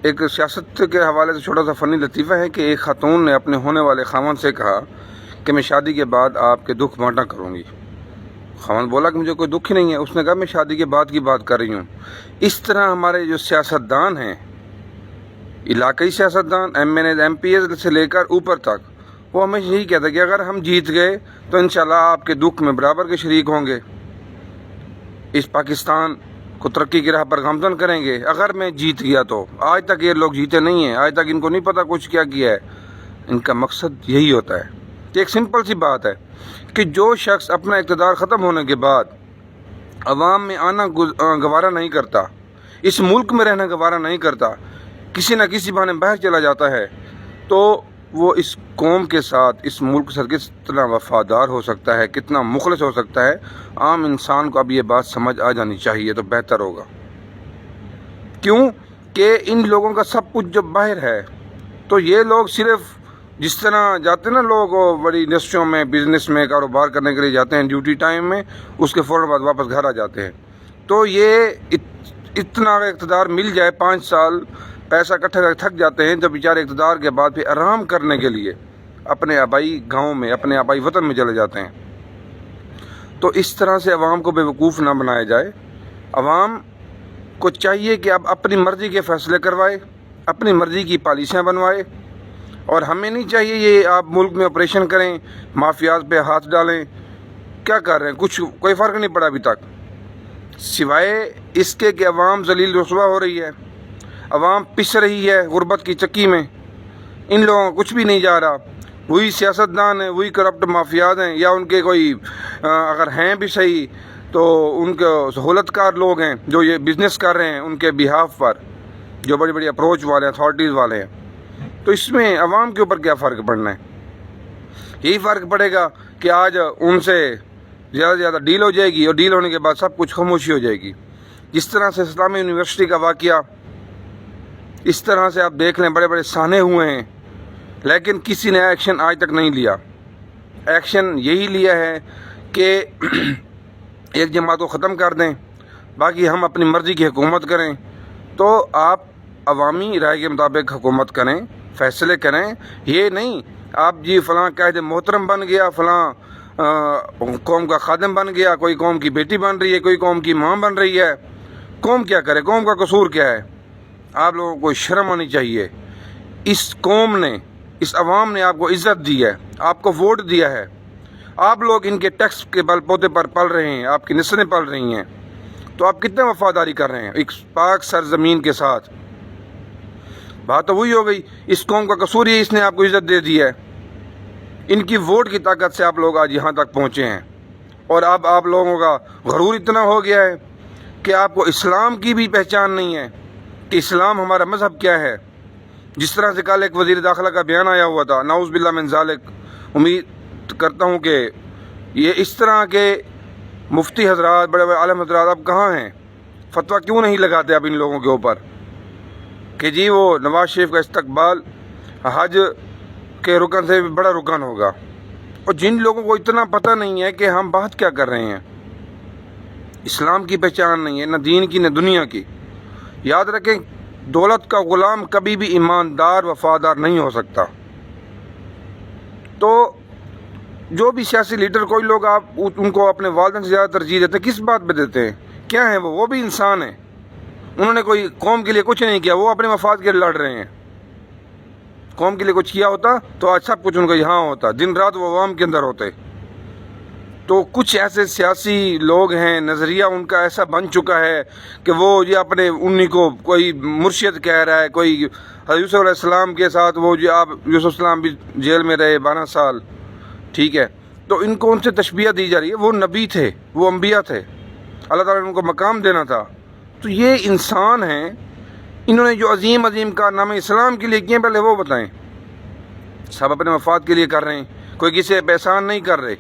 ایک سیاست کے حوالے سے چھوٹا سا فنی لطیفہ ہے کہ ایک خاتون نے اپنے ہونے والے خاوند سے کہا کہ میں شادی کے بعد آپ کے دکھ بانٹا کروں گی۔ خاوند بولا کہ مجھے کوئی دکھ ہی نہیں ہے۔ اس نے کہا میں شادی کے بعد کی بات کر رہی ہوں۔ اس طرح ہمارے جو سیاستدان ہیں، علاقائی سیاستدان، M N A M P As سے لے کر اوپر تک، وہ ہمیشہ یہی کہتا ہے کہ اگر ہم جیت گئے تو انشاءاللہ آپ کے دکھ میں برابر کے شریک ہوں گے، اس پاکستان کو ترقی کی راہ پر گامزن کریں گے اگر میں جیت گیا تو۔ آج تک یہ لوگ جیتے نہیں ہیں، آج تک ان کو نہیں پتہ کچھ کیا کیا ہے۔ ان کا مقصد یہی ہوتا ہے کہ ایک سمپل سی بات ہے کہ جو شخص اپنا اقتدار ختم ہونے کے بعد عوام میں آنا گوارا نہیں کرتا، اس ملک میں رہنا گوارا نہیں کرتا، کسی نہ کسی بہانے باہر چلا جاتا ہے، تو وہ اس قوم کے ساتھ، اس ملک سے کتنا وفادار ہو سکتا ہے، کتنا مخلص ہو سکتا ہے۔ عام انسان کو اب یہ بات سمجھ آ جانی چاہیے تو بہتر ہوگا۔ کیوں کہ ان لوگوں کا سب کچھ جب باہر ہے تو یہ لوگ صرف جس طرح جاتے ہیں نا لوگ بڑی انڈسٹریوں میں، بزنس میں کاروبار کرنے کے لیے جاتے ہیں ڈیوٹی ٹائم میں، اس کے فوراً بعد واپس گھر آ جاتے ہیں۔ تو یہ اتنا اقتدار مل جائے، 5 سال پیسہ اکٹھا کر تھک جاتے ہیں، جب بیچارے اقتدار کے بعد پھر آرام کرنے کے لیے اپنے آبائی گاؤں میں، اپنے آبائی وطن میں چلے جاتے ہیں۔ تو اس طرح سے عوام کو بے وقوف نہ بنایا جائے۔ عوام کو چاہیے کہ اب اپنی مرضی کے فیصلے کروائے، اپنی مرضی کی پالیسیاں بنوائے، اور ہمیں نہیں چاہیے یہ آپ ملک میں آپریشن کریں، مافیاز پہ ہاتھ ڈالیں۔ کیا کر رہے ہیں؟ کچھ کوئی فرق نہیں پڑا ابھی تک، سوائے اس کے کہ عوام ذلیل رسوا ہو رہی ہے، عوام پس رہی ہے غربت کی چکی میں۔ ان لوگوں کو کچھ بھی نہیں جا رہا، وہی سیاستدان ہیں، وہی کرپٹ مافیاز ہیں، یا ان کے کوئی اگر ہیں بھی صحیح تو ان کے سہولت کار لوگ ہیں جو یہ بزنس کر رہے ہیں ان کے بہاف پر، جو بڑی بڑی اپروچ والے ہیں، اتھارٹیز والے ہیں۔ تو اس میں عوام کے اوپر کیا فرق پڑنا ہے؟ یہی فرق پڑے گا کہ آج ان سے زیادہ سے زیادہ ڈیل ہو جائے گی، اور ڈیل ہونے کے بعد سب کچھ خاموشی ہو جائے گی۔ جس طرح سے اسلامی یونیورسٹی کا واقعہ، اس طرح سے آپ دیکھ لیں بڑے بڑے سانے ہوئے ہیں، لیکن کسی نے ایکشن آج تک نہیں لیا۔ ایکشن یہی لیا ہے کہ ایک جماعت کو ختم کر دیں، باقی ہم اپنی مرضی کی حکومت کریں۔ تو آپ عوامی رائے کے مطابق حکومت کریں، فیصلے کریں، یہ نہیں آپ جی فلاں قائد محترم بن گیا، فلاں قوم کا خادم بن گیا، کوئی قوم کی بیٹی بن رہی ہے، کوئی قوم کی ماں بن رہی ہے۔ قوم کیا کرے؟ قوم کا قصور کیا ہے؟ آپ لوگوں کو شرم آنی چاہیے۔ اس قوم نے، اس عوام نے آپ کو عزت دی ہے، آپ کو ووٹ دیا ہے، آپ لوگ ان کے ٹیکس کے بل بوتے پر پل رہے ہیں، آپ کی نسلیں پل رہی ہیں، تو آپ کتنے وفاداری کر رہے ہیں ایک پاک سرزمین کے ساتھ؟ بات تو وہی ہو گئی، اس قوم کا قصور ہی اس نے آپ کو عزت دے دی ہے۔ ان کی ووٹ کی طاقت سے آپ لوگ آج یہاں تک پہنچے ہیں، اور اب آپ لوگوں کا غرور اتنا ہو گیا ہے کہ آپ کو اسلام کی بھی پہچان نہیں ہے کہ اسلام ہمارا مذہب کیا ہے۔ جس طرح سے کل ایک وزیر داخلہ کا بیان آیا ہوا تھا، نعوذ باللہ من ذالک، امید کرتا ہوں کہ یہ اس طرح کے مفتی حضرات، بڑے بڑے عالم حضرات اب کہاں ہیں؟ فتویٰ کیوں نہیں لگاتے اب ان لوگوں کے اوپر کہ جی وہ نواز شریف کا استقبال حج کے رکن سے بھی بڑا رکن ہوگا؟ اور جن لوگوں کو اتنا پتہ نہیں ہے کہ ہم بات کیا کر رہے ہیں، اسلام کی پہچان نہیں ہے، نہ دین کی نہ دنیا کی۔ یاد رکھیں، دولت کا غلام کبھی بھی ایماندار وفادار نہیں ہو سکتا۔ تو جو بھی سیاسی لیڈر، کوئی لوگ آپ ان کو اپنے والدین سے زیادہ ترجیح دیتے ہیں، کس بات پہ دیتے ہیں؟ کیا ہیں وہ بھی انسان ہیں، انہوں نے کوئی قوم کے لیے کچھ نہیں کیا، وہ اپنے مفاد کے لیے لڑ رہے ہیں۔ قوم کے لیے کچھ کیا ہوتا تو آج سب کچھ ان کا یہاں ہوتا، دن رات وہ عوام کے اندر ہوتے۔ تو کچھ ایسے سیاسی لوگ ہیں، نظریہ ان کا ایسا بن چکا ہے کہ وہ یہ اپنے انہی کو کوئی مرشد کہہ رہا ہے، کوئی حضرت یوسف علیہ السلام کے ساتھ، وہ جو آپ یوسف علیہ السلام بھی جیل میں رہے 12 سال، ٹھیک ہے، تو ان کو ان سے تشبیہ دی جا رہی ہے۔ وہ نبی تھے، وہ انبیاء تھے، اللہ تعالیٰ نے ان کو مقام دینا تھا۔ تو یہ انسان ہیں، انہوں نے جو عظیم عظیم کارنامے اسلام کے لیے کیے، پہلے وہ بتائیں۔ سب اپنے مفاد کے لیے کر رہے ہیں، کوئی کسی پہ احسان نہیں کر رہے۔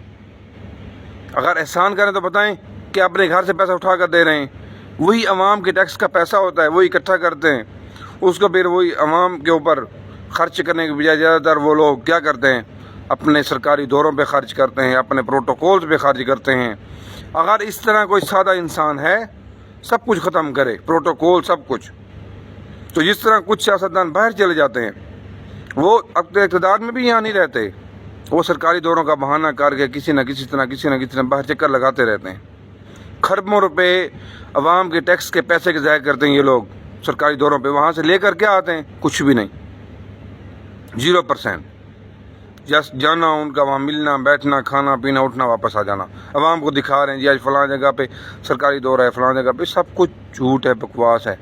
اگر احسان کریں تو بتائیں کہ اپنے گھر سے پیسہ اٹھا کر دے رہے ہیں، وہی عوام کے ٹیکس کا پیسہ ہوتا ہے، وہی اکٹھا کرتے ہیں، اس کو پھر وہی عوام کے اوپر خرچ کرنے کے بجائے زیادہ تر وہ لوگ کیا کرتے ہیں؟ اپنے سرکاری دوروں پہ خرچ کرتے ہیں، اپنے پروٹوکولز پہ خرچ کرتے ہیں۔ اگر اس طرح کوئی سادہ انسان ہے، سب کچھ ختم کرے، پروٹوکول سب کچھ، تو جس طرح کچھ سیاستدان باہر چلے جاتے ہیں، وہ اب اقتدار میں بھی یہاں نہیں رہتے، وہ سرکاری دوروں کا بہانہ کر کے کسی نہ کسی طرح باہر چکر لگاتے رہتے ہیں۔ کھربوں روپے عوام کے ٹیکس کے پیسے کے ضائع کرتے ہیں یہ لوگ سرکاری دوروں پہ، وہاں سے لے کر کیا آتے ہیں؟ کچھ بھی نہیں، 0%۔ جسٹ جانا ان کا، وہاں ملنا، بیٹھنا، کھانا پینا، اٹھنا، واپس آ جانا۔ عوام کو دکھا رہے ہیں جی آج فلاں جگہ پہ سرکاری دورہ ہے، فلاں جگہ پہ، سب کچھ جھوٹ ہے، بکواس ہے۔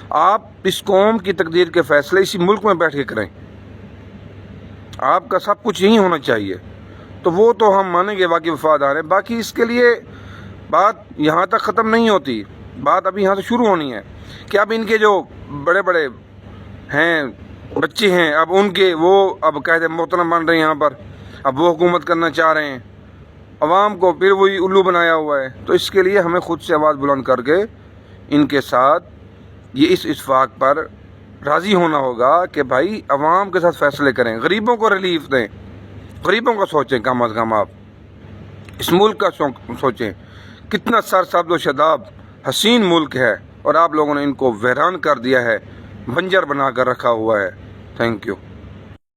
آپ اس قوم کی تقدیر کے فیصلے اسی ملک میں بیٹھ کے کریں، آپ کا سب کچھ یہی ہونا چاہیے، تو وہ تو ہم مانیں گے واقعی وفادار ہیں۔ باقی اس کے لیے بات یہاں تک ختم نہیں ہوتی، بات ابھی یہاں سے شروع ہونی ہے کہ اب ان کے جو بڑے بڑے ہیں بچے ہیں، اب ان کے وہ اب قائد محترم بن رہے ہیں یہاں پر، اب وہ حکومت کرنا چاہ رہے ہیں، عوام کو پھر وہی الو بنایا ہوا ہے۔ تو اس کے لیے ہمیں خود سے آواز بلند کر کے ان کے ساتھ یہ اس اتفاق پر راضی ہونا ہوگا کہ بھائی عوام کے ساتھ فیصلے کریں، غریبوں کو ریلیف دیں، غریبوں کا سوچیں، کم از کم آپ اس ملک کا سوچیں، کتنا سرسبز و شاداب حسین ملک ہے، اور آپ لوگوں نے ان کو ویران کر دیا ہے، بنجر بنا کر رکھا ہوا ہے۔ Thank you.